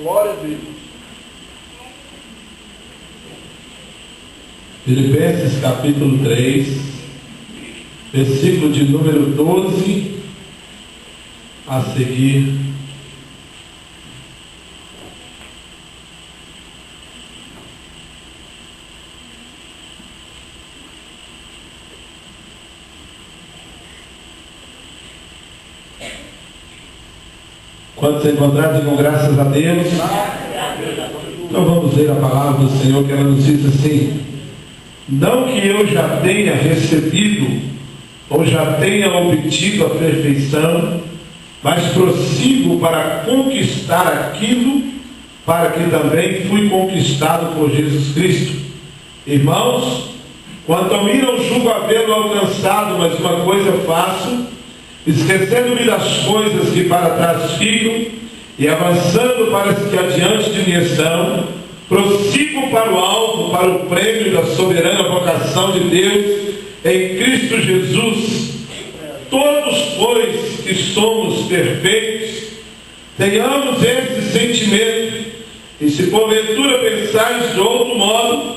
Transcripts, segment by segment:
Glória a Deus. Filipenses capítulo 3, versículo de número 12 a seguir. Quando se encontrar, digam graças a Deus. Então vamos ler a palavra do Senhor, que ela nos diz assim: não que eu já tenha recebido ou já tenha obtido a perfeição, mas prossigo para conquistar aquilo para que também fui conquistado por Jesus Cristo. Irmãos, quanto a mim não julgo havê-lo alcançado, mas uma coisa faço, esquecendo-me das coisas que para trás ficam e avançando para as que adiante de mim estão, prossigo para o alvo, para o prêmio da soberana vocação de Deus em Cristo Jesus. Todos, pois, que somos perfeitos, tenhamos esse sentimento, e se porventura pensais de outro modo,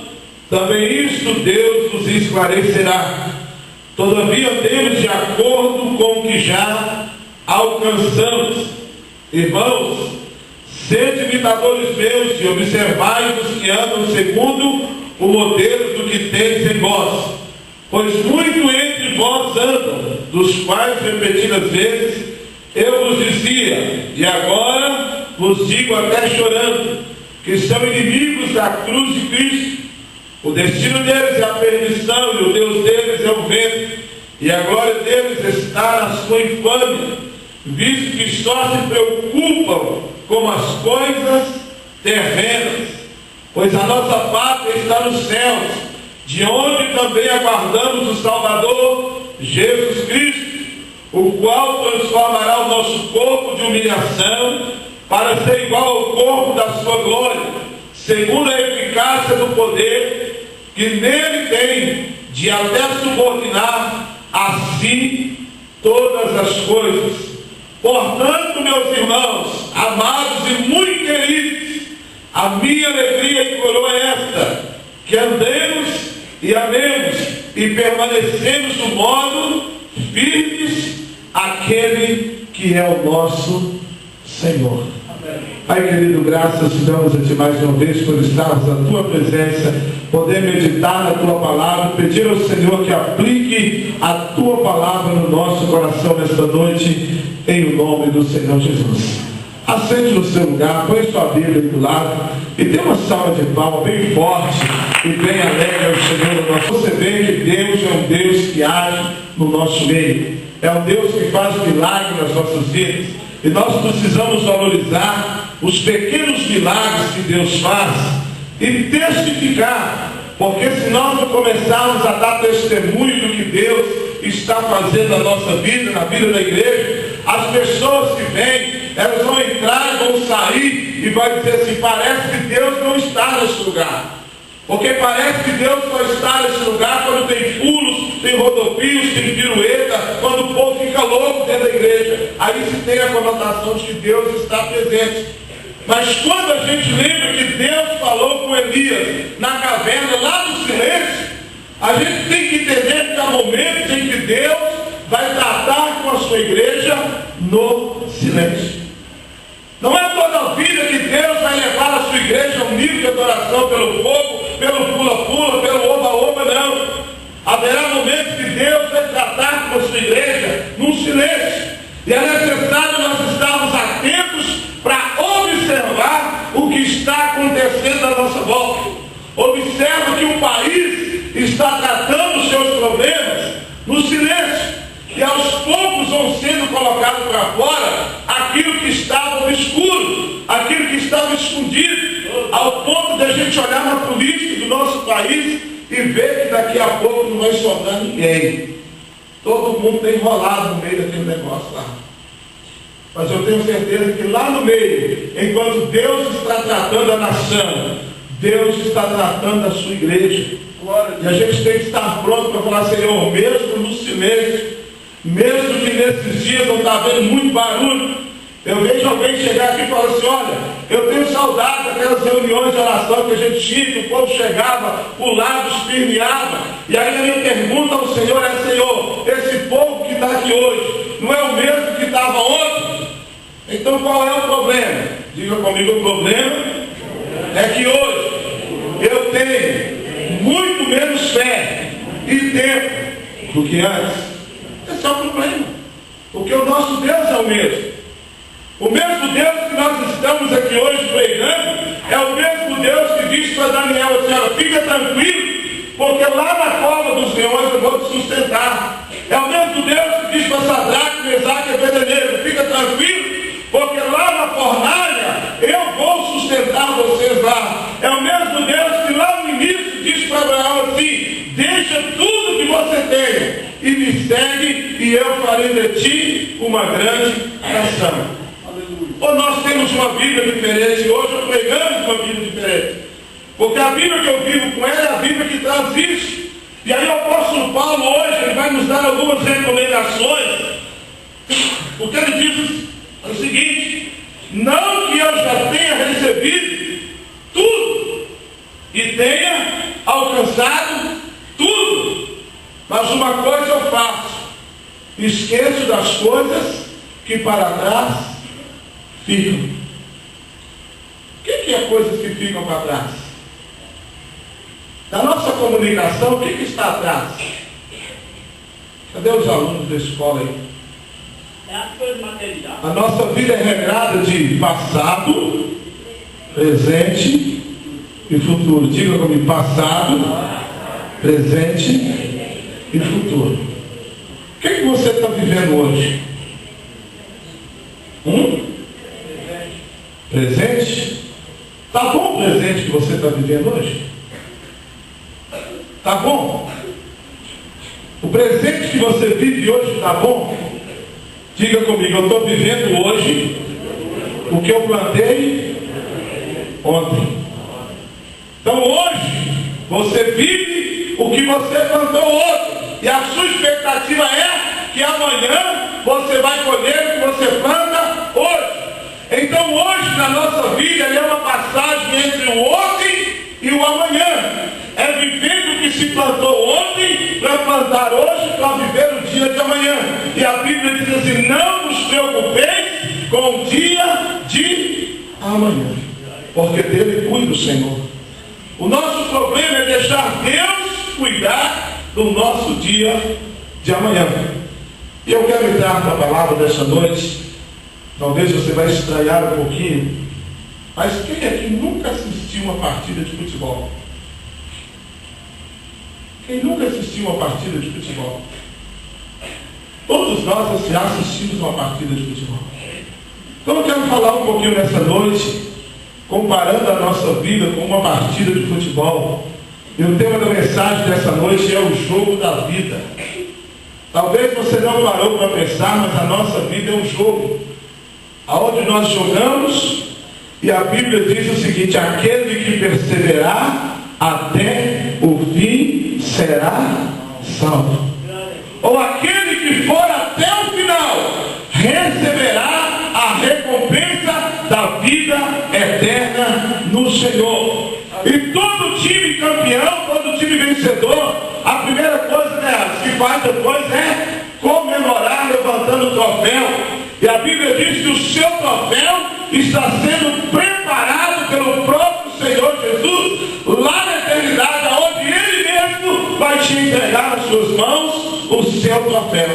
também isto Deus nos esclarecerá. Todavia temos de acordo com o que já alcançamos. Irmãos, sede imitadores meus e observai os que andam segundo o modelo do que tendes em vós. Pois muito entre vós andam, dos quais repetidas vezes eu vos dizia, e agora vos digo até chorando, que são inimigos da cruz de Cristo. O destino deles é a perdição e o Deus deles é o vento, e a glória deles está na sua infâmia, visto que só se preocupam com as coisas terrenas. Pois a nossa pátria está nos céus, de onde também aguardamos o Salvador, Jesus Cristo, o qual transformará o nosso corpo de humilhação para ser igual ao corpo da sua glória, segundo a eficácia do poder que nele tem de até subordinar a si todas as coisas. Portanto, meus irmãos, amados e muito queridos, a minha alegria e coroa é esta, que andemos e amemos e permanecemos do modo firmes aquele que é o nosso Senhor. Pai querido, graças te damos a ti mais uma vez por estarmos na tua presença, poder meditar na tua palavra, pedir ao Senhor que aplique a tua palavra no nosso coração nesta noite, em nome do Senhor Jesus. Assente no seu lugar, põe sua Bíblia do lado e dê uma salva de palmas bem forte e bem alegre ao Senhor. Você vê que Deus é um Deus que age no nosso meio, é um Deus que faz milagres nas nossas vidas, e nós precisamos valorizar os pequenos milagres que Deus faz e testificar, porque se nós não começarmos a dar testemunho do que Deus está fazendo na nossa vida, na vida da igreja, as pessoas que vêm, elas vão entrar, vão sair e vai dizer assim: parece que Deus não está nesse lugar. Porque parece que Deus só está nesse lugar quando tem pulos, tem rodopios, tem pirueta, quando o povo fica louco dentro da igreja. Aí se tem a conotação de que Deus está presente. Mas quando a gente lembra que Deus falou com Elias na caverna, lá no silêncio, a gente tem que entender que há momentos em que Deus vai tratar com a sua igreja no silêncio. Não é toda a vida que Deus vai levar a sua igreja a um nível de adoração pelo fogo, pelo pula-pula, pelo oba-oba, não. Haverá momentos que Deus vai tratar com a sua igreja num silêncio. E é necessário nós estarmos atentos para observar o que está acontecendo à nossa volta. Observa que o país está tratando os seus problemas no silêncio. E aos poucos vão sendo colocados para fora aquilo que estava obscuro, aquilo que estava escondido, ao ponto de a gente olhar na política do nosso país e ver que daqui a pouco não vai sobrar ninguém. Todo mundo tem enrolado no meio daquele negócio lá. Mas eu tenho certeza que lá no meio, enquanto Deus está tratando a nação, Deus está tratando a sua igreja. E a gente tem que estar pronto para falar: Senhor, mesmo no silêncio, mesmo que nesses dias não está havendo muito barulho, eu vejo alguém chegar aqui e falar assim: olha, Eu tenho saudade daquelas reuniões de oração que a gente tinha, que o povo chegava, pulava, esperneava. E aí a minha pergunta ao Senhor é: Senhor, esse povo que está aqui hoje, não é o mesmo que estava ontem? Então qual é o problema? Diga comigo, o problema é que hoje eu tenho muito menos fé e tempo do que antes. Esse é o problema. Porque o nosso Deus é o mesmo. O mesmo Deus que nós estamos aqui hoje pregando é o mesmo Deus que disse para Daniel assim: olha, fica tranquilo, porque lá na cova dos leões eu vou te sustentar. É o mesmo Deus que disse para Sadraque, Mesaque e Abednego: fica tranquilo, porque lá na fornalha eu vou sustentar vocês lá. É o mesmo Deus que lá no início disse para Abraão assim: deixa tudo que você tem e me segue, e eu farei de ti uma grande nação. Ou nós temos uma Bíblia diferente? Hoje eu pregamos uma Bíblia diferente, porque a Bíblia que eu vivo com ela é a Bíblia que traz isso. E aí o apóstolo Paulo hoje ele vai nos dar algumas recomendações, porque ele diz o seguinte: não que eu já tenha recebido tudo e tenha alcançado tudo, mas uma coisa eu faço: esqueço das coisas que para trás ficam. O que é coisas que ficam para trás? Da nossa comunicação, o que está atrás? Cadê os alunos da escola aí? É as coisas materiais. A nossa vida é regrada de passado, presente e futuro. Diga comigo: passado, presente e futuro. O que você está vivendo hoje? Presente? Está bom o presente que você está vivendo hoje? Está bom? O presente que você vive hoje está bom? Diga comigo: eu estou vivendo hoje o que eu plantei ontem. Então hoje você vive o que você plantou ontem, e a sua expectativa é que amanhã você vai colher o que você planta hoje. Então hoje na nossa vida é uma passagem entre o ontem e o amanhã. É viver o que se plantou ontem para plantar hoje, para viver o dia de amanhã. E a Bíblia diz assim: não nos preocupeis com o dia de amanhã, porque dele cuida o Senhor. O nosso problema é deixar Deus cuidar do nosso dia de amanhã. E eu quero entrar na palavra dessa noite. Talvez você vai estranhar um pouquinho, mas quem aqui nunca assistiu uma partida de futebol? Quem nunca assistiu uma partida de futebol? Todos nós já assistimos uma partida de futebol. Então eu quero falar um pouquinho nessa noite, comparando a nossa vida com uma partida de futebol. E o tema da mensagem dessa noite é o jogo da vida. Talvez você não parou para pensar, mas a nossa vida é um jogo, aonde nós jogamos, e a Bíblia diz o seguinte: aquele que perseverar até o fim será salvo. Ou aquele que for até o final receberá a recompensa da vida eterna no Senhor. E todo time campeão, todo time vencedor, a primeira coisa, que faz depois é comemorar levantando o troféu. E a Bíblia diz que o seu troféu está sendo preparado pelo próprio Senhor Jesus lá na eternidade, onde Ele mesmo vai te entregar nas suas mãos o seu troféu.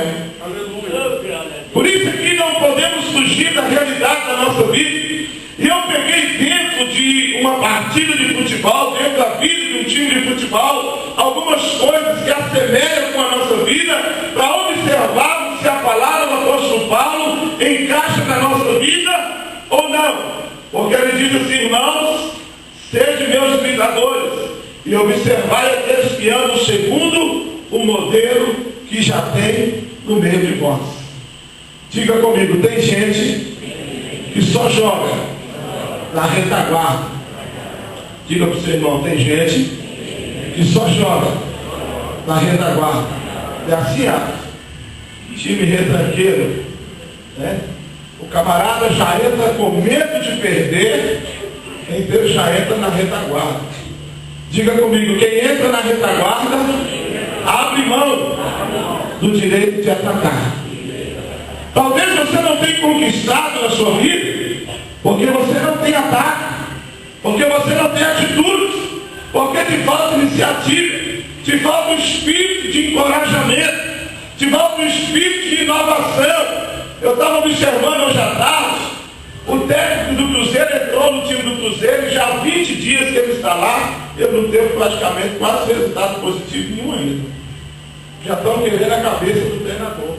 Aleluia. Por isso que não podemos fugir da realidade da nossa vida. E eu peguei dentro de uma partida de futebol, dentro da vida de um time de futebol, algumas coisas que assemelham com a nossa vida, para observarmos se a palavra do apóstolo Paulo encaixa na nossa vida ou não. Porque ele diz assim: irmãos, sejam meus imitadores e observai aqueles que andam segundo o modelo que já tem no meio de vós. Diga comigo: tem gente que só joga na retaguarda. Diga para o seu irmão: tem gente que só joga na retaguarda. É assim, time retranqueiro, né? O camarada já entra com medo de perder, então já entra na retaguarda. Diga comigo, quem entra na retaguarda, abre mão do direito de atacar. Talvez você não tenha conquistado na sua vida, porque você não tem ataque, porque você não tem atitudes, porque te falta iniciativa, te falta um espírito de encorajamento, te falta um espírito de inovação. Eu estava observando hoje à tarde, o técnico do Cruzeiro entrou no time do Cruzeiro e já há 20 dias que ele está lá, ele não teve praticamente quase resultado positivo nenhum ainda. Já estão querendo a cabeça do treinador.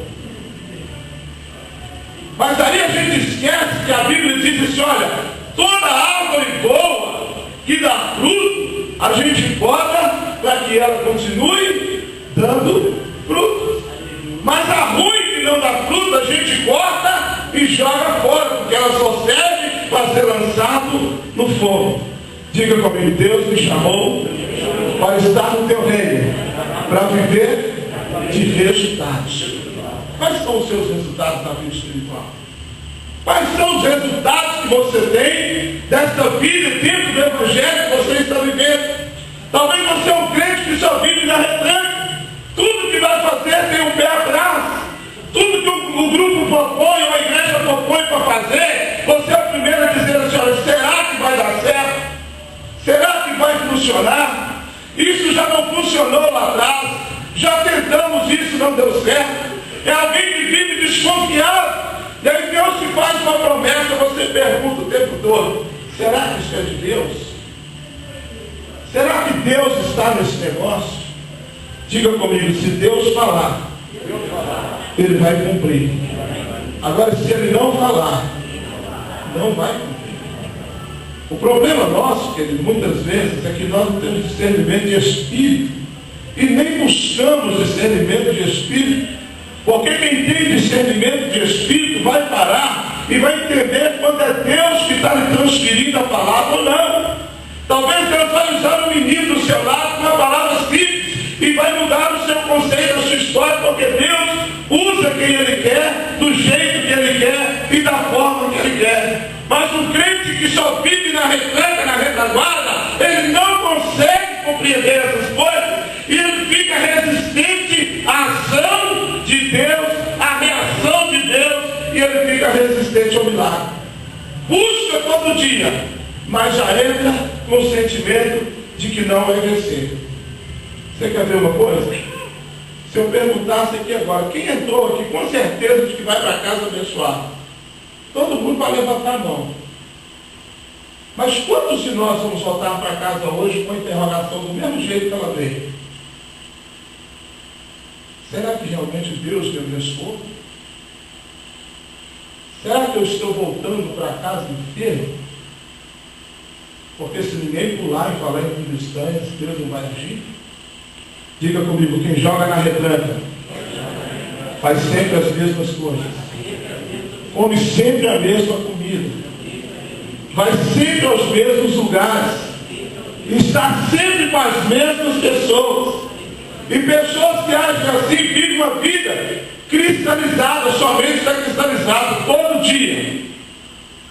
Mas aí a gente esquece que a Bíblia diz assim, olha, toda árvore boa que dá fruto, a gente poda para que ela continue dando frutos. Mas a ruim que não dá fruto, a gente corta e joga fora, porque ela só serve para ser lançado no fogo. Diga comigo, Deus me chamou para estar no teu reino, para viver de resultados. Quais são os seus resultados na vida espiritual? Quais são os resultados que você tem desta vida dentro do Evangelho que você está vivendo? Talvez você é um crente que só vive na retranca. Tudo que vai fazer tem um pé atrás. Tudo que o grupo propõe, ou a igreja propõe para fazer, você é o primeiro a dizer assim, olha, será que vai dar certo? Será que vai funcionar? Isso já não funcionou lá atrás. Já tentamos isso, não deu certo. É alguém que vive desconfiado. E aí Deus te faz uma promessa, você pergunta o tempo todo, será que isso é de Deus? Será que Deus está nesse negócio? Diga comigo, se Deus falar, Ele vai cumprir. Agora, se Ele não falar, não vai cumprir. O problema nosso, querido, muitas vezes, é que nós não temos discernimento de espírito. E nem buscamos discernimento de espírito. Porque quem tem discernimento de espírito vai parar e vai entender quando é Deus que está lhe transferindo a palavra ou não. Talvez Deus vai usar um menino do seu lado com uma palavra simples e vai mudar o seu conceito, a sua história, porque Deus usa quem Ele quer, do jeito que Ele quer e da forma que Ele quer. Mas um crente que só vive na retranca, na retaguarda, ele não consegue compreender essas coisas e ele fica resistente à ação de Deus, à reação de Deus, e ele fica resistente ao milagre. Busca todo dia, mas já entra com o sentimento de que não vai vencer. Você quer ver uma coisa? Se eu perguntasse aqui agora, quem entrou aqui com certeza de que vai para casa abençoado? Todo mundo vai levantar a mão. Mas quantos de nós vamos voltar para casa hoje com a interrogação do mesmo jeito que ela veio? Será que realmente Deus me abençoou? Será que eu estou voltando para casa enfermo? Porque se ninguém pular e falar em cristãs, Deus não vai agir? Diga comigo, quem joga na retranca faz sempre as mesmas coisas, come sempre a mesma comida, vai sempre aos mesmos lugares, está sempre com as mesmas pessoas. E pessoas que agem assim vivem uma vida cristalizada, somente está cristalizado todo dia.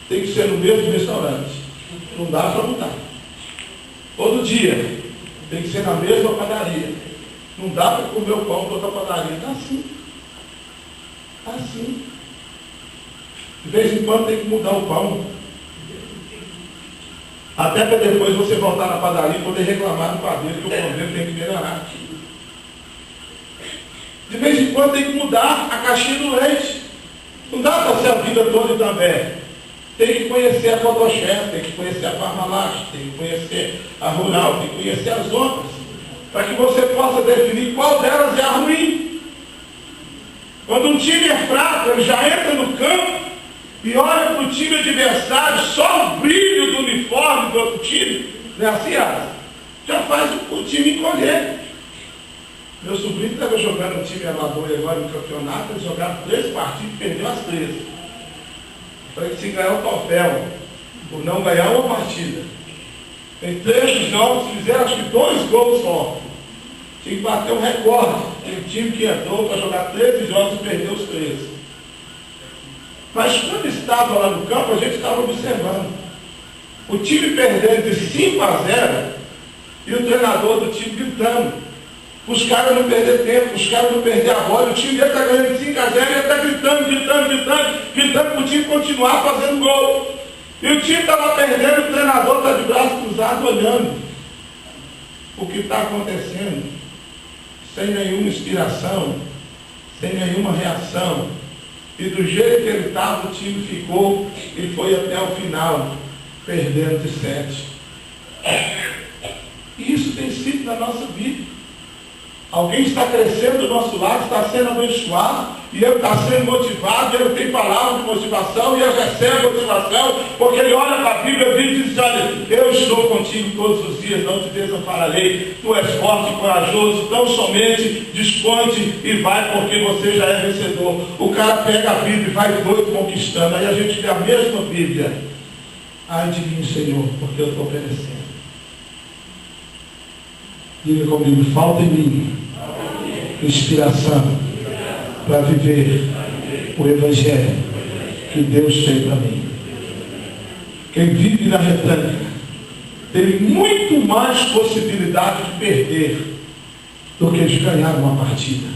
Tem que ser no mesmo restaurante. Não dá para mudar. Todo dia. Tem que ser na mesma padaria. Não dá para comer o pão de outra padaria. Está assim. Está assim. De vez em quando tem que mudar o pão. Até para depois você voltar na padaria e poder reclamar do padeiro que o pão tem que melhorar. De vez em quando tem que mudar a caixinha do leite. Não dá para ser a vida toda também. Tem que conhecer a Fotochef, tem que conhecer a Parmalat, tem que conhecer a Rural, tem que conhecer as outras, para que você possa definir qual delas é a ruim. Quando um time é fraco, ele já entra no campo e olha para o time adversário, só o brilho do uniforme do outro time, não é assim, já faz o time encolher. Meu sobrinho estava jogando no time amador agora no campeonato, ele jogava 3 partidas e perdeu as 3. Para ele se ganhar o troféu, por não ganhar uma partida. Em 3 jogos fizeram acho que 2 gols só. Tinha que bater um recorde. Tem time que entrou para jogar 13 jogos e perdeu os 13. Mas quando estava lá no campo, a gente estava observando. O time perdendo de 5-0 e o treinador do time gritando. Os caras não perder tempo, os caras não perder a bola. O time dele está ganhando de 5-0 e ele está gritando para o time continuar fazendo gol. E o time está lá perdendo, o treinador está de braço cruzado olhando o que está acontecendo, sem nenhuma inspiração, sem nenhuma reação. E do jeito que ele estava, o time ficou e foi até o final, perdendo de 7. E isso tem sido na nossa vida. Alguém está crescendo do nosso lado, está sendo abençoado, e ele está sendo motivado, ele tem palavra de motivação, e ele recebe motivação, porque ele olha para a Bíblia e diz: olha, eu estou contigo todos os dias, não te desampararei, tu és forte e corajoso, tão somente dispõe-te e vai, porque você já é vencedor. O cara pega a Bíblia e vai doido conquistando, aí a gente vê a mesma Bíblia. Ai de mim, Senhor, porque eu estou perecendo. Diga comigo: falta em mim inspiração para viver o Evangelho que Deus tem para mim. Quem vive na retângula tem muito mais possibilidade de perder do que de ganhar uma partida.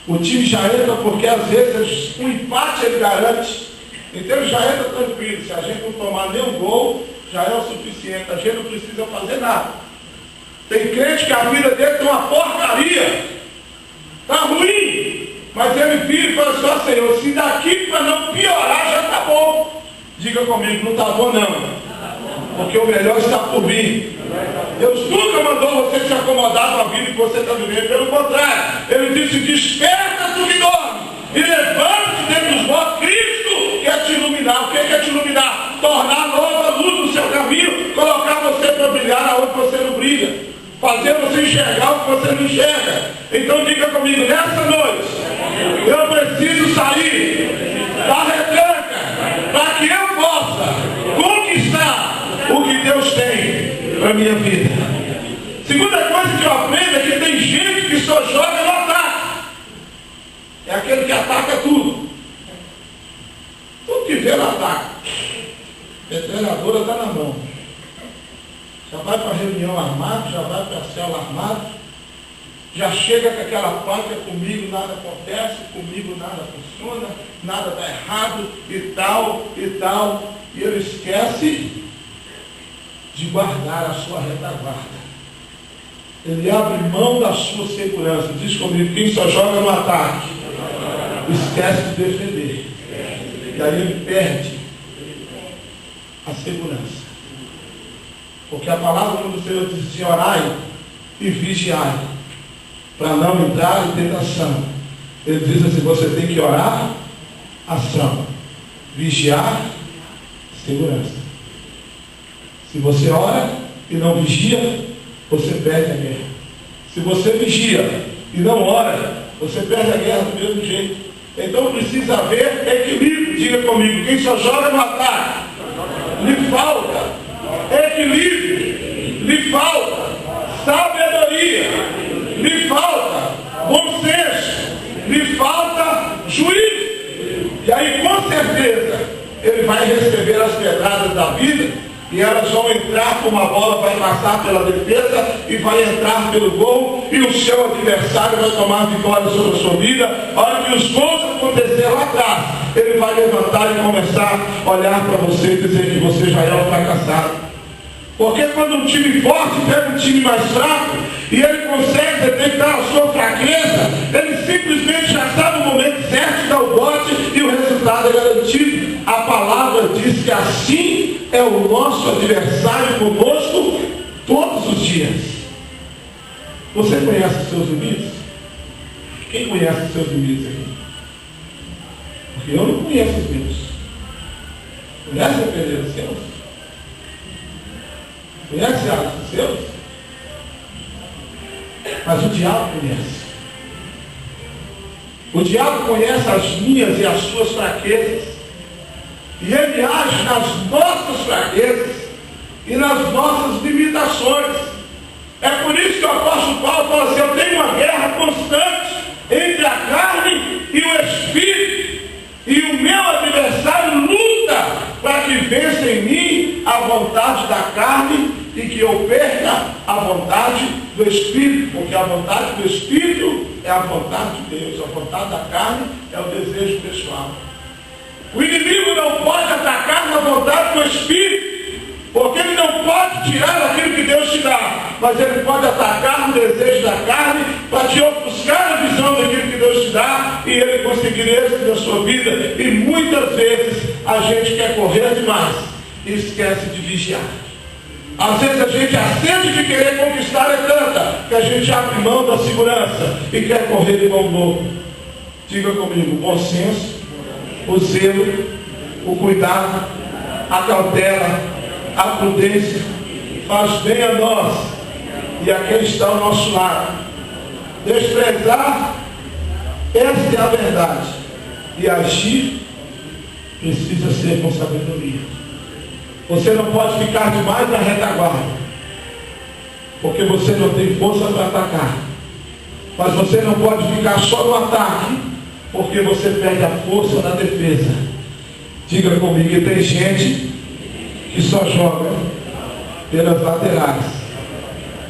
O time já entra porque às vezes um empate ele garante, então ele já entra tranquilo. Se a gente não tomar nenhum gol, já é o suficiente, a gente não precisa fazer nada. Tem crente que a vida dele tem uma porcaria, está ruim, mas ele vira e fala assim: ó Senhor, se daqui para não piorar já está bom. Diga comigo: não está bom não, porque o melhor está por vir. Deus nunca mandou você se acomodar com a vida que você está vivendo, pelo contrário, ele disse: desperta tu que dorme e levanta-te dentre os mortos. Cristo quer te iluminar. O que quer te iluminar? Tornar nova luz no seu caminho, colocar você para brilhar aonde você não brilha, fazer você enxergar o que você não enxerga. Então diga comigo: nessa noite eu preciso sair da retranca para que eu possa conquistar o que Deus tem para a minha vida. Segunda coisa que eu aprendo é que tem gente que só joga no ataque. É aquele que ataca tudo. Tudo que vê no ataque. A metralhadora está na mão. Já vai para a reunião armado, já vai para a cela armado, já chega com aquela panca: comigo nada acontece, comigo nada funciona, nada está errado, e tal, e ele esquece de guardar a sua retaguarda. Ele abre mão da sua segurança. Diz comigo: quem só joga no ataque, esquece de defender. E aí ele perde a segurança. Porque a palavra do Senhor diz assim: orai e vigiai, para não entrar em tentação. Ele diz assim: você tem que orar, ação, vigiar, segurança. Se você ora e não vigia, você perde a guerra. Se você vigia e não ora, você perde a guerra do mesmo jeito. Então precisa haver equilíbrio. Diga comigo: quem só joga no ataque, lhe falta equilíbrio, lhe falta sabedoria, lhe falta bom senso, lhe falta juízo. E aí, com certeza, ele vai receber as pedradas da vida, e elas vão entrar como a bola vai passar pela defesa e vai entrar pelo gol, e o seu adversário vai tomar vitória sobre a sua vida. A hora que os gols acontecer lá atrás, ele vai levantar e começar a olhar para você e dizer que você já é um fracassado. Porque quando um time forte pega um time mais fraco e ele consegue detectar a sua fraqueza, ele simplesmente já sabe o momento certo de dar o bote e o resultado é garantido. A palavra diz que assim é o nosso adversário conosco todos os dias. Você conhece os seus limites? Quem conhece os seus limites aqui? Porque eu não conheço os meus. Conhece a perder os seus? Conhece os seus? Mas o diabo conhece. O diabo conhece as minhas e as suas fraquezas. E ele age nas nossas fraquezas e nas nossas limitações. É por isso que o apóstolo Paulo fala assim: eu tenho uma guerra constante entre a carne e o espírito. E o meu adversário luta para que vença em mim a vontade da carne e que eu perca a vontade do Espírito, porque a vontade do Espírito é a vontade de Deus, a vontade da carne é o desejo pessoal. O inimigo não pode atacar na vontade do Espírito, porque ele não pode tirar aquilo que Deus te dá, mas ele pode atacar no desejo da carne para te ofuscar a visão daquilo que Deus te dá e ele conseguir êxito na sua vida. E muitas vezes a gente quer correr demais e esquece de vigiar. Às vezes a gente, a sede de querer conquistar é tanta que a gente abre mão da segurança e quer correr igual um louco. Diga comigo: o bom senso, o zelo, o cuidado, a cautela, a prudência faz bem a nós e a quem está ao nosso lado. Desprezar, esta é a verdade, e agir precisa ser com sabedoria. Você não pode ficar demais na retaguarda, porque você não tem força para atacar. Mas você não pode ficar só no ataque, porque você perde a força na defesa. Diga comigo: que tem gente que só joga pelas laterais,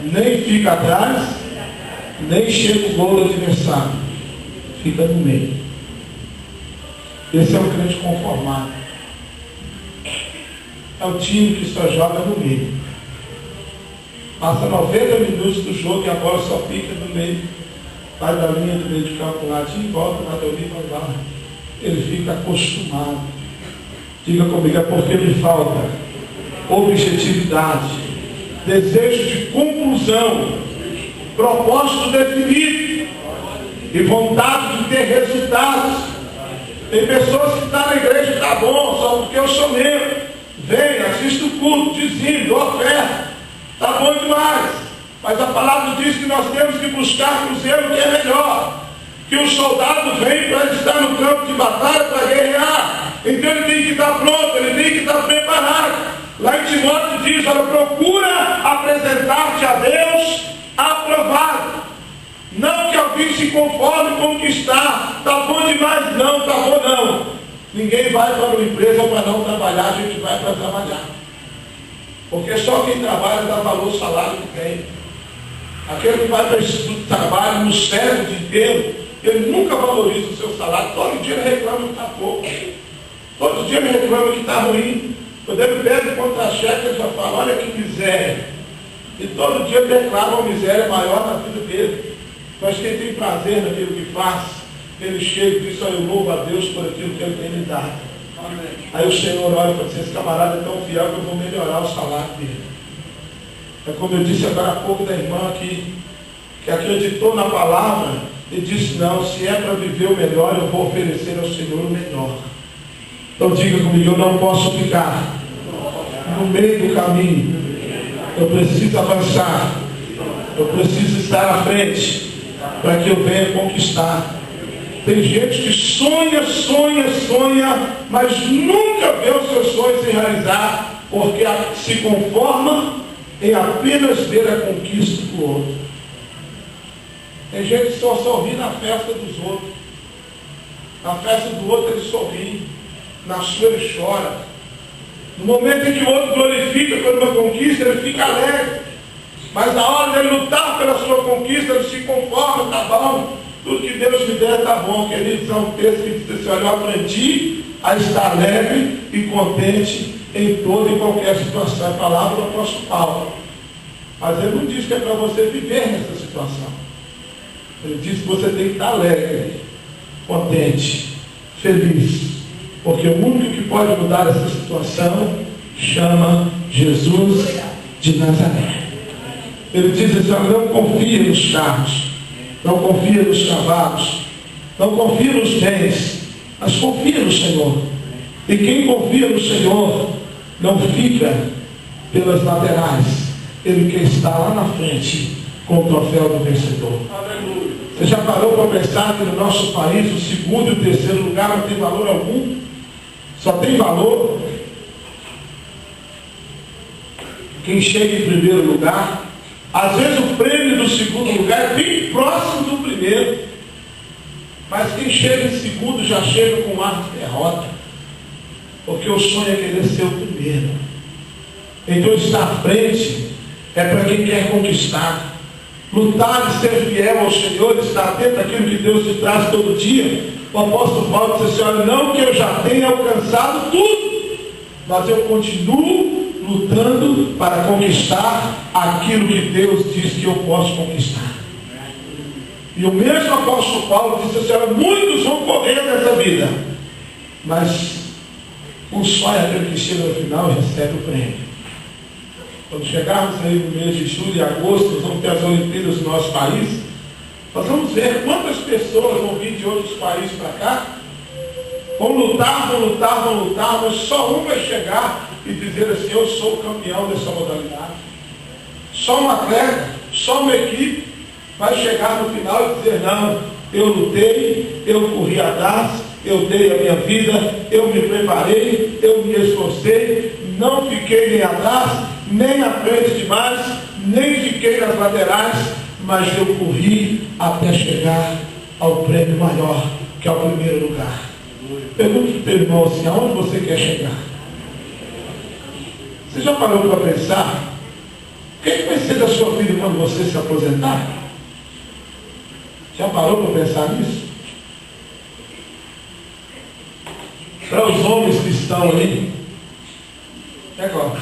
nem fica atrás, nem chega o gol do adversário, fica no meio. Esse é o crente conformado. É o time que só joga no meio. Passa 90 minutos do jogo e a bola só fica no meio. Vai da linha do meio de campo lá, e volta, vai dali para lá. Ele fica acostumado. Diga comigo: é porque lhe falta objetividade, desejo de conclusão, propósito definido e vontade de ter resultados. Tem pessoas que estão na igreja, está bom, só porque eu sou membro. Vem, assiste o culto, dizime, oferta. Está bom demais. Mas a palavra diz que nós temos que buscar o zelo que é melhor. Que o soldado vem para estar no campo de batalha, para guerrear. Então ele tem que estar pronto, ele tem que estar preparado. Lá em Timóteo diz: olha, procura apresentar-te a Deus aprovado. Não que alguém se conforme com o que está. Está bom demais, não, está bom não. Ninguém vai para uma empresa para não trabalhar, a gente vai para trabalhar. Porque só quem trabalha dá valor ao salário que tem. Aquele que vai para o trabalho no cérebro o dia inteiro, ele nunca valoriza o seu salário. Todo dia ele reclama que está pouco. Todo dia ele reclama que está ruim. Quando ele pede contra-cheque, ele já fala: olha que miséria. E todo dia ele declara uma miséria maior na vida dele. Mas quem tem prazer naquilo que faz, ele chega e diz: olha, eu louvo a Deus por aquilo que ele tem me dado. Amém. Aí o Senhor olha para dizer: esse camarada é tão fiel que eu vou melhorar o salário dele. É como eu disse agora há pouco da irmã aqui, que acreditou na palavra e disse: não, se é para viver o melhor, eu vou oferecer ao Senhor o melhor. Então diga comigo: eu não posso ficar no meio do caminho. Eu preciso avançar. Eu preciso estar à frente para que eu venha conquistar. Tem gente que sonha, mas nunca vê os seus sonhos se realizar, porque se conforma em apenas ver a conquista do outro. Tem gente que só sorri na festa dos outros. Na festa do outro ele sorri, na sua ele chora. No momento em que o outro glorifica por uma conquista, ele fica alegre. Mas na hora de ele lutar pela sua conquista, ele se conforma: está bom, tudo que Deus me der está bom. Queridos, é um texto que diz assim: olha, eu aprendi a estar alegre e contente em toda e qualquer situação. É a palavra do apóstolo Paulo. Mas ele não diz que é para você viver nessa situação. Ele diz que você tem que estar alegre, contente, feliz. Porque o único que pode mudar essa situação chama Jesus de Nazaré. Ele diz assim: não confia nos carros, não confia nos cavalos, não confia nos bens, mas confia no Senhor. E quem confia no Senhor não fica pelas laterais. Ele quer estar lá na frente com o troféu do vencedor. Aleluia. Você já parou para pensar que no nosso país o segundo e o terceiro lugar não tem valor algum? Só tem valor quem chega em primeiro lugar. Às vezes o prêmio do segundo lugar é bem próximo do primeiro, mas quem chega em segundo já chega com um ar de derrota, porque o sonho é querer ser o primeiro. primeiro. Então estar à frente é para quem quer conquistar. Lutar e ser fiel ao Senhor, estar atento àquilo que Deus te traz todo dia. O apóstolo Paulo disse assim: olha, não que eu já tenha alcançado tudo, mas eu continuo lutando para conquistar aquilo que Deus diz que eu posso conquistar. E o mesmo apóstolo Paulo disse assim: olha, muitos vão correr nessa vida, mas um só é aquele que chega no final e recebe o prêmio. Quando chegarmos aí no mês de julho e agosto, nós vamos ter as Olimpíadas no nosso país. Nós vamos ver quantas pessoas vão vir de outros países para cá. Vão lutar, mas só um vai chegar e dizer assim: eu sou o campeão dessa modalidade. Só um atleta, só uma equipe vai chegar no final e dizer: não, eu lutei, eu corri atrás, eu dei a minha vida, eu me preparei, eu me esforcei, não fiquei nem atrás, nem à frente demais, nem fiquei nas laterais, mas eu corri até chegar ao prêmio maior, que é o primeiro lugar. Pergunte para o teu irmão assim: aonde você quer chegar? Você já parou para pensar? O que vai ser da sua vida quando você se aposentar? Já parou para pensar nisso? Para os homens que estão ali, agora,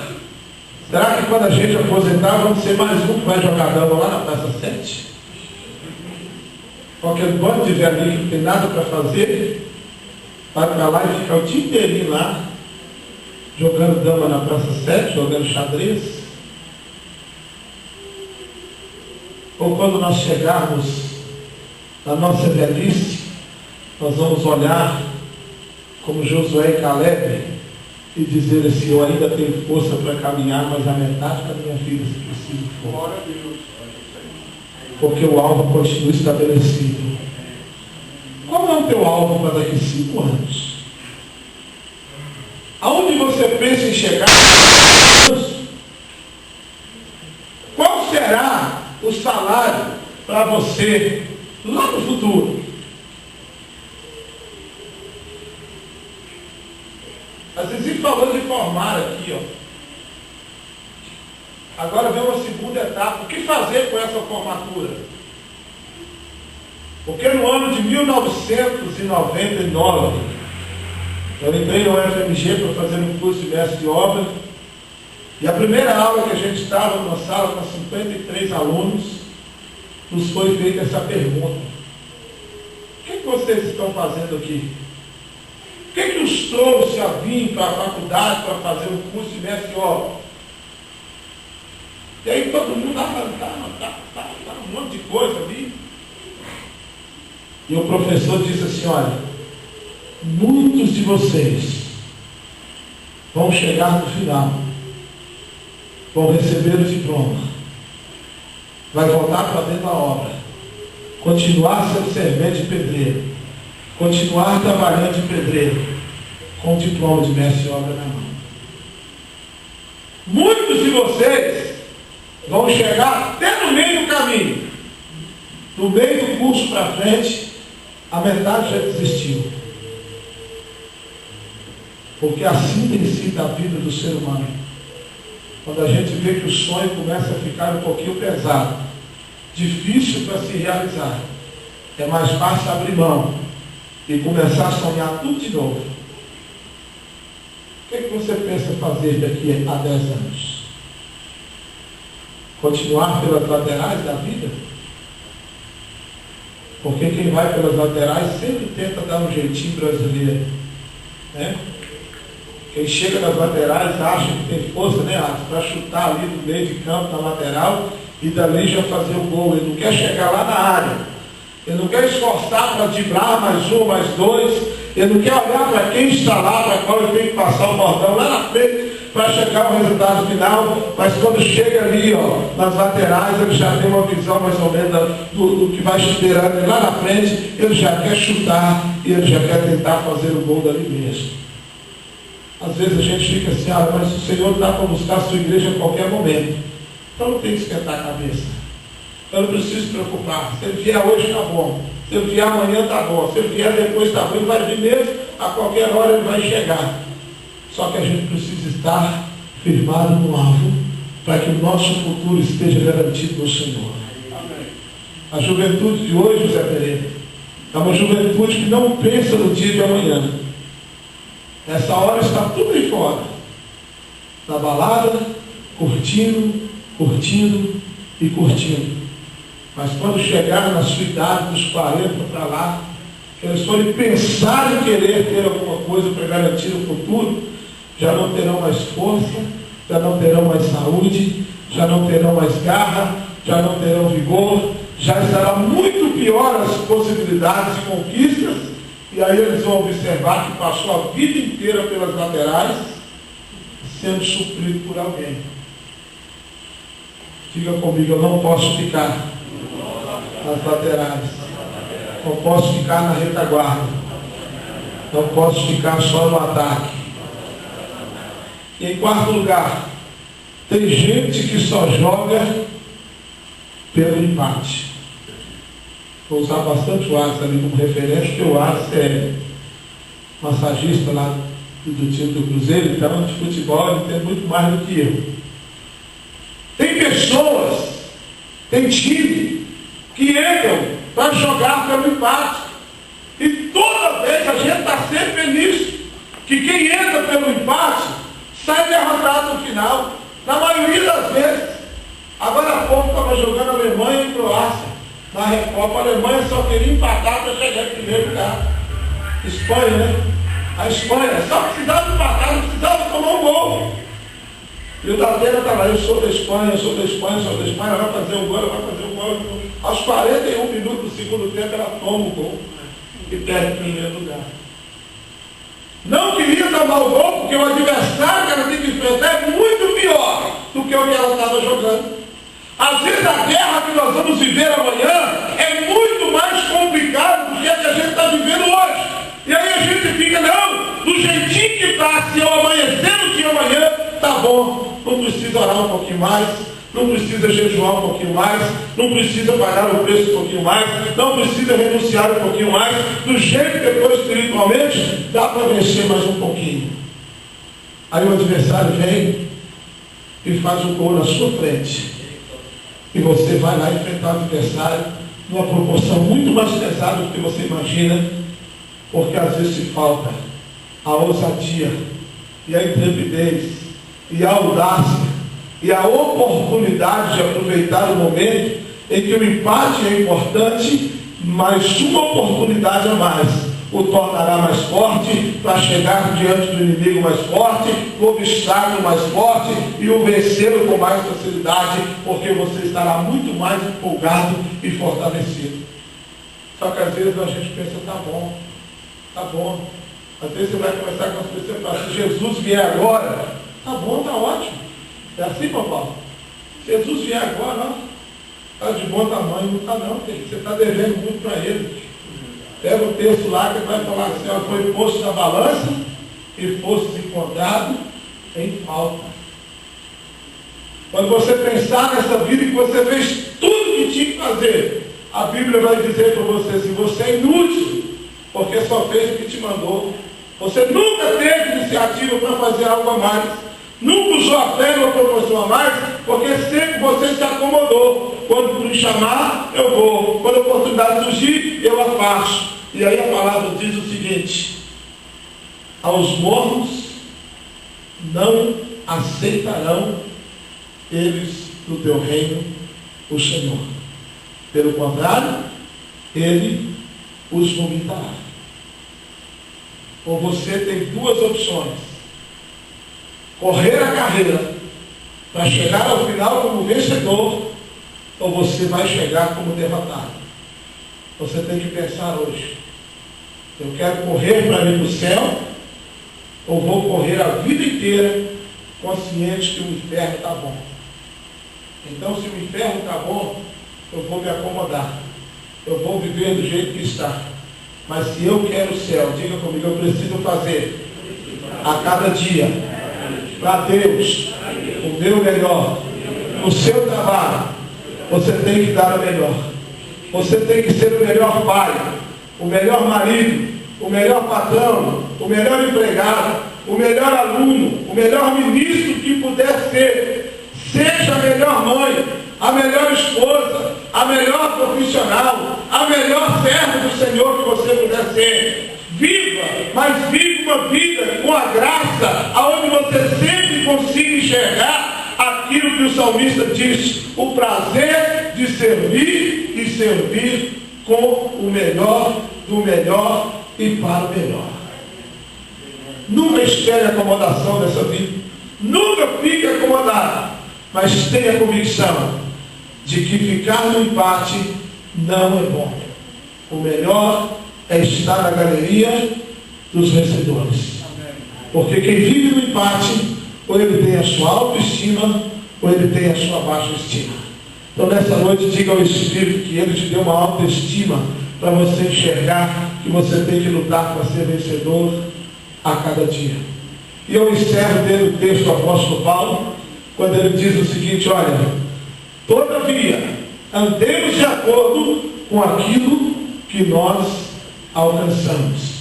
será que quando a gente aposentar, vamos ser mais um que vai jogar dama lá na Praça 7? Com aquele bando de velhinho que não tem nada para fazer, vai para lá e fica o dia inteirinho lá, jogando dama na Praça 7, jogando xadrez? Ou quando nós chegarmos na nossa velhice, nós vamos olhar como Josué e Caleb e dizer assim: eu ainda tenho força para caminhar, mas a metade da minha vida, se preciso for. Porque o alvo continua estabelecido. Qual é o teu alvo para daqui 5 anos? Aonde você pensa em chegar? Qual será o salário para você lá no futuro? A Zizi falou de formar aqui, ó. Agora vem uma segunda etapa. O que fazer com essa formatura? Porque no ano de 1999, eu entrei no FMG para fazer um curso de mestre de obra, e a primeira aula que a gente estava numa sala com 53 alunos, nos foi feita essa pergunta: o que vocês estão fazendo aqui? O que os trouxe a vir para a faculdade para fazer um curso de mestre de obra? E aí todo mundo um monte de coisa ali. E o professor disse assim: olha, muitos de vocês vão chegar no final, vão receber o diploma, vai voltar para dentro da obra, continuar sendo servente de pedreiro, continuar trabalhando de pedreiro, com o diploma de mestre de obra na mão. Muitos de vocês vão chegar até no meio do caminho, no meio do curso para frente, a metade já desistiu. Porque assim tem sido a vida do ser humano. Quando a gente vê que o sonho começa a ficar um pouquinho pesado, difícil para se realizar, é mais fácil abrir mão e começar a sonhar tudo de novo. O que você pensa fazer daqui a 10 anos? Continuar pelas laterais da vida? Porque quem vai pelas laterais sempre tenta dar um jeitinho brasileiro, né? Quem chega nas laterais acha que tem força, né, para chutar ali no meio de campo, na lateral, e dali já fazer o gol. Ele não quer chegar lá na área. Ele não quer esforçar para driblar mais um, mais dois. Ele não quer olhar para quem está lá, para qual ele tem que passar o bordão lá na frente para chegar ao resultado final. Mas quando chega ali, ó, nas laterais, ele já tem uma visão mais ou menos do que vai esperando ele lá na frente. Ele já quer chutar e ele já quer tentar fazer o gol dali mesmo. Às vezes a gente fica assim: ah, mas o Senhor dá para buscar a sua igreja a qualquer momento. Então não tem que esquentar a cabeça. Eu não preciso se preocupar. Se ele vier hoje, está bom. Se ele vier amanhã, está bom. Se ele vier depois, está bom. Ele vai vir mesmo, a qualquer hora ele vai chegar. Só que a gente precisa estar estar firmado no alvo, para que o nosso futuro esteja garantido no Senhor. A juventude de hoje, José Pereira, é uma juventude que não pensa no dia de amanhã. Nessa hora está tudo aí fora, na balada, curtindo e curtindo. Mas quando chegar na sua idade, dos 40 para lá, que eles forem pensar em querer ter alguma coisa para garantir o futuro, já não terão mais força, já não terão mais saúde, já não terão mais garra, já não terão vigor, já estará muito pior as possibilidades e conquistas, e aí eles vão observar que passou a vida inteira pelas laterais, sendo suprido por alguém. Diga comigo, eu não posso ficar nas laterais, não posso ficar na retaguarda, não posso ficar só no ataque. E em quarto lugar, tem gente que só joga pelo empate. Vou usar bastante o Arce ali como referência, porque o Arce é massagista lá do time do Cruzeiro, então de futebol ele tem muito mais do que eu. Tem pessoas, tem time que entram para jogar pelo empate. E toda vez a gente está sempre nisso, que quem entra pelo empate sai derrotado no final, na maioria das vezes. Agora há pouco estava jogando Alemanha e Croácia. Na Recopa, a Alemanha só queria empatar para chegar em primeiro lugar. Espanha, né? A Espanha só precisava empatar, não precisava tomar um gol. E o Datena está lá, eu sou da Espanha, vai fazer um gol. Aos 41 minutos do segundo tempo, ela toma o gol e perde em primeiro lugar. Não queria tomar o gol, porque o adversário que ela tem que enfrentar é muito pior do que o que ela estava jogando. Às vezes a guerra que nós vamos viver amanhã é muito mais complicada do que a gente está vivendo hoje. E aí a gente fica, não, do jeitinho que está, se eu amanhecer no dia amanhã, tá bom, não precisa orar um pouquinho mais, não precisa jejuar um pouquinho mais, não precisa pagar o preço um pouquinho mais, não precisa renunciar um pouquinho mais, do jeito que depois espiritualmente dá para vencer mais um pouquinho. Aí o adversário vem e faz um gol na sua frente. E você vai lá enfrentar o adversário numa proporção muito mais pesada do que você imagina, porque às vezes se falta a ousadia e a intrepidez e a audácia e a oportunidade de aproveitar o momento em que o empate é importante, mas uma oportunidade a mais o tornará mais forte para chegar diante do inimigo mais forte, o obstáculo mais forte e o vencê-lo com mais facilidade, porque você estará muito mais empolgado e fortalecido. Só que às vezes a gente pensa, tá bom. Às vezes você vai conversar com as pessoas e falar, se Jesus vier agora, tá bom, tá ótimo. É assim, papai? Se Jesus vier agora, não, está de bom tamanho, não está não, filho. Você está devendo muito para ele. Pega o texto lá que vai falar assim, ó, foi posto na balança e fosse encontrado em falta. Quando você pensar nessa vida e que você fez tudo que tinha que fazer, a Bíblia vai dizer para você assim, você é inútil, porque só fez o que te mandou. Você nunca teve iniciativa para fazer algo a mais. Nunca usou a fé numa proporção a mais, porque sempre você se acomodou. Quando me chamar, eu vou. Quando a oportunidade surgir, eu a faço. E aí a palavra diz o seguinte: aos mornos não aceitarão eles no teu reino o Senhor. Pelo contrário, ele os vomitará. Ou você tem duas opções: correr a carreira para chegar ao final como vencedor, ou você vai chegar como derrotado. Você tem que pensar hoje: eu quero correr para ir para o céu, ou vou correr a vida inteira consciente que o inferno está bom? Então, se o inferno está bom, eu vou me acomodar, eu vou viver do jeito que está. Mas se eu quero o céu, diga comigo, eu preciso fazer a cada dia para Deus o meu melhor. No seu trabalho, você tem que dar o melhor. Você tem que ser o melhor pai, o melhor marido, o melhor patrão, o melhor empregado. o melhor aluno, o melhor ministro que puder ser. Seja a melhor mãe, a melhor esposa, a melhor profissional, a melhor serva do Senhor que você puder ser. Viva, mas viva uma vida com a graça, aonde você sempre consiga enxergar aquilo que o salmista diz, o prazer de servir e servir com o melhor do melhor e para o melhor. Nunca espere acomodação nessa vida, nunca fique acomodado, mas tenha a convicção de que ficar no empate não é bom. O melhor é estar na galeria dos vencedores. Porque quem vive no empate, ou ele tem a sua autoestima, ou ele tem a sua baixa estima. Então nessa noite diga ao Espírito que ele te deu uma autoestima para você enxergar que você tem que lutar para ser vencedor a cada dia. E eu encerro dentro do texto do apóstolo Paulo, quando ele diz o seguinte: olha, todavia, andemos de acordo com aquilo que nós alcançamos.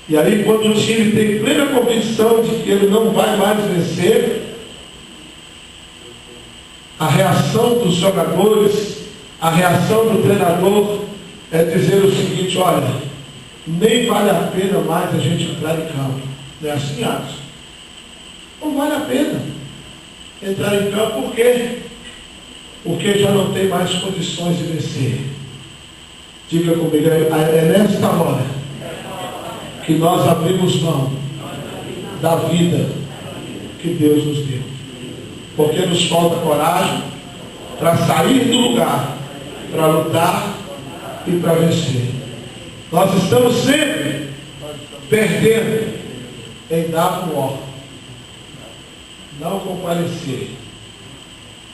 E aí, quando o time tem plena convicção de que ele não vai mais vencer, a reação dos jogadores, a reação do treinador é dizer o seguinte: olha, nem vale a pena mais a gente entrar em campo. Não é assim, Alisson? Não vale a pena entrar em campo. Por quê? Porque já não tem mais condições de vencer. Diga comigo, é nesta hora que nós abrimos mão da vida que Deus nos deu. Porque nos falta coragem para sair do lugar, para lutar e para vencer. Nós estamos sempre perdendo em dar um ó, não comparecer,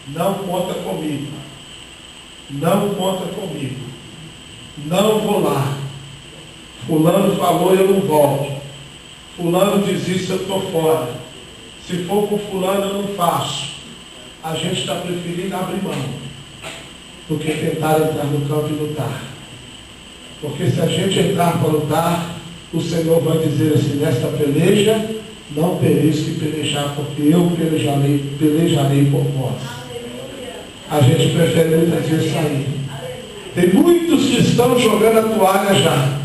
não conta comigo, não conta comigo, não vou lá, fulano falou eu não volto, fulano diz isso eu estou fora, se for com fulano eu não faço. A gente está preferindo abrir mão do que tentar entrar no campo e lutar. Porque se a gente entrar para lutar, o Senhor vai dizer assim: nesta peleja não tereis que pelejar, porque eu pelejarei por vós. A gente prefere muitas vezes sair. Tem muitos que estão jogando a toalha já,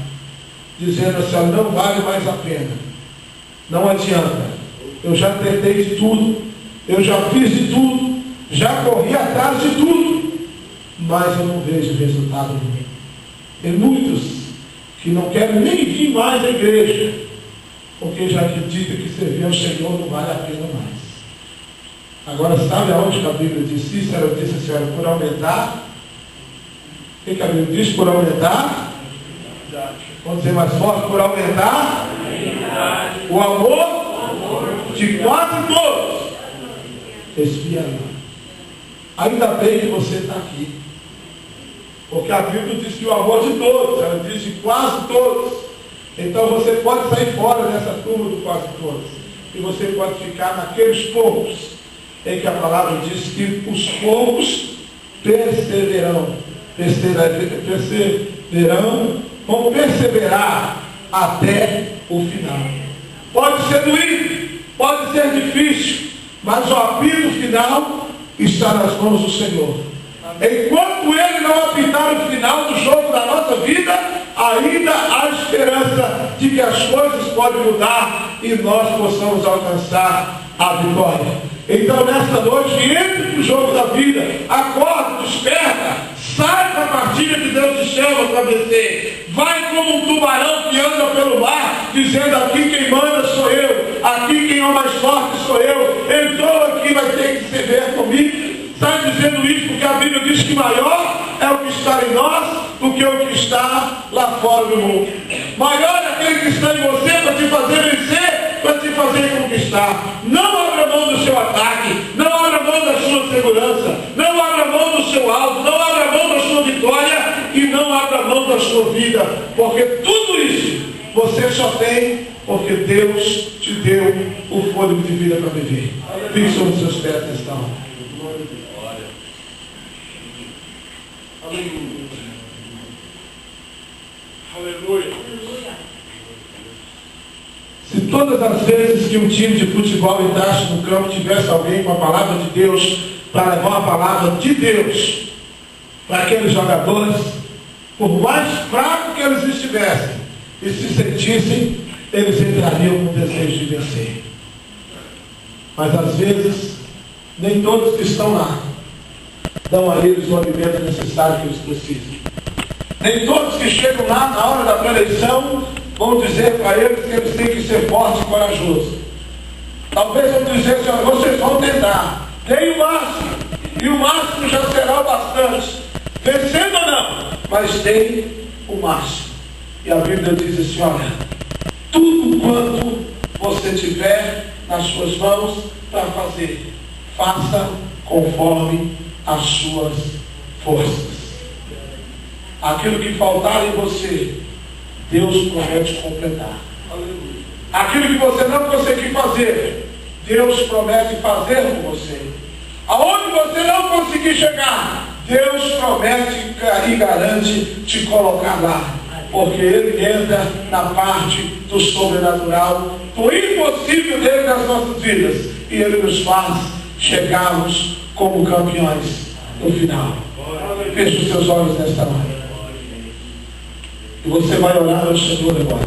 dizendo assim: não vale mais a pena, não adianta, eu já tentei de tudo, eu já fiz de tudo, já corri atrás de tudo, mas eu não vejo resultado nenhum. Tem muitos que não querem nem vir mais à igreja, porque já acredita que servir ao Senhor não vale a pena mais. Agora, sabe aonde que a Bíblia disse isso? Ela disse assim: olha, por aumentar. O que a Bíblia diz? Por aumentar. Vamos dizer mais forte: por aumentar o amor de quase todos. Respira aí. Ainda bem que você está aqui. Porque a Bíblia diz que o amor de todos, ela diz de quase todos. Então você pode sair fora dessa turma do quase todos. E você pode ficar naqueles poucos, em que a palavra diz que os poucos vão perseverar até o final. Pode ser doído, pode ser difícil, mas o apito final está nas mãos do Senhor. Enquanto Ele não apitar o final do jogo da nossa vida, ainda há esperança de que as coisas podem mudar e nós possamos alcançar a vitória. Então, nesta noite, entre no jogo da vida, acorda, desperta, sai para a partida que Deus te chama para vencer. Vai como um tubarão que anda pelo mar, dizendo: aqui quem manda sou eu, aqui quem é o mais forte sou eu, entrou aqui, vai ter que se ver comigo. Está dizendo isso porque a Bíblia diz que maior é o que está em nós do que o que está lá fora do mundo. Maior é aquele que está em você para te fazer vencer, para te fazer conquistar. Não abra mão do seu ataque, não abra mão da sua segurança, não abra mão do seu alvo, não abra mão da sua vitória e não abra mão da sua vida, porque tudo isso você só tem porque Deus te deu o fôlego de vida para viver. Fique sobre os seus pés nesta hora. Se Se todas as vezes que um time de futebol entrasse no campo, tivesse alguém com a palavra de Deus, para levar a palavra de Deus para aqueles jogadores, por mais fracos que eles estivessem e se sentissem, eles entrariam com o desejo de vencer. Mas às vezes, nem todos que estão lá dão a eles o alimento necessário que eles precisam. Nem todos que chegam lá na hora da preleição vão dizer para eles que eles têm que ser fortes e corajosos. Talvez vão dizer assim: vocês vão tentar, deem o máximo, e o máximo já será o bastante, vencendo ou não, mas deem o máximo. E a Bíblia diz assim: olha, tudo quanto você tiver nas suas mãos para fazer, faça conforme as suas forças. Aquilo que faltar em você, Deus promete completar. Aquilo que você não conseguir fazer, Deus promete fazer com você. Aonde você não conseguir chegar, Deus promete e garante te colocar lá. Porque Ele entra na parte do sobrenatural, do impossível dele nas nossas vidas. E Ele nos faz chegarmos como campeões no final. Feche os seus olhos nesta hora. E você vai orar ao Senhor agora.